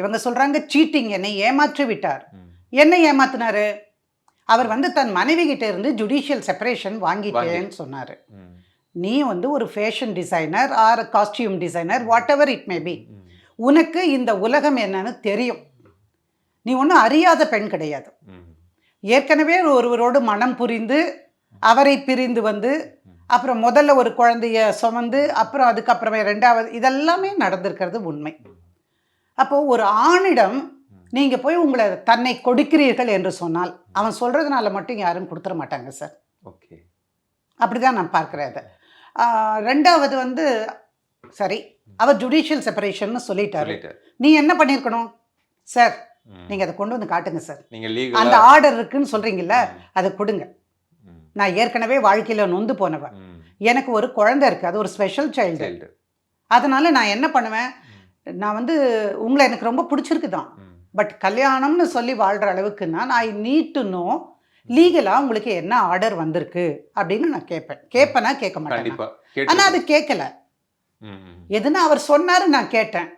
இவங்க சொல்றாங்க சீட்டிங், என்னை ஏமாற்றி விட்டார். என்ன ஏமாத்தினாரு? அவர் வந்து தன் மனைவி கிட்ட இருந்து ஜுடிஷியல் செப்பரேஷன் வாங்கிட்டேன்னு சொன்னாரு. நீ வந்து ஒரு fashion designer or costume designer, whatever it may be, உனக்கு இந்த உலகம் என்னன்னு தெரியும். நீ ஒன்றும் அறியாத பெண் கிடையாது. ஏற்கனவே ஒருவரோடு மனம் புரிந்து அவரை பிரிந்து வந்து அப்புறம் முதல்ல ஒரு குழந்தைய சுமந்து அப்புறம் அதுக்கப்புறமே ரெண்டாவது, இதெல்லாமே நடந்திருக்கிறது உண்மை. அப்போ ஒரு ஆணிடம் நீங்க போய் உங்களை தன்னை கொடுக்கிறீர்கள் என்று சொன்னால் அவன் சொல்றதுனால மட்டும் யாரும் கொடுத்துட மாட்டாங்க சார். ஓகே, அப்படிதான் நான் பார்க்குறேன் அதை. ரெண்டாவது வந்து சரி, அவர் ஜுடிஷியல் செப்பரேஷன் சொல்லிட்டாரு. நீ என்ன பண்ணியிருக்கணும் சார்? நீங்க அதை கொண்டு வந்து காட்டுங்க சார். அந்த ஆர்டர் இருக்குன்னு சொல்றீங்கல்ல, அதை கொடுங்க. நான் ஏற்கனவே வாழ்க்கையில நொந்து போனவன், எனக்கு ஒரு குழந்தை இருக்கு, அது ஒரு ஸ்பெஷல் சைல்டு. அதனால நான் என்ன பண்ணுவேன், நான் வந்து உங்களை எனக்கு ரொம்ப பிடிச்சிருக்கு தான், பட் கல்யாணம்னு சொல்லி வாழ்ற அளவுக்குன்னா ஐ நீட் டு நோ லீகலா உங்களுக்கு என்ன ஆர்டர் வந்திருக்கு அப்படின்னு நான் கேட்பேனா கேட்க மாட்டேன். ஆனா அது கேட்கல. எதுனா அவர் சொன்னாரு, நான் கேட்டேன்.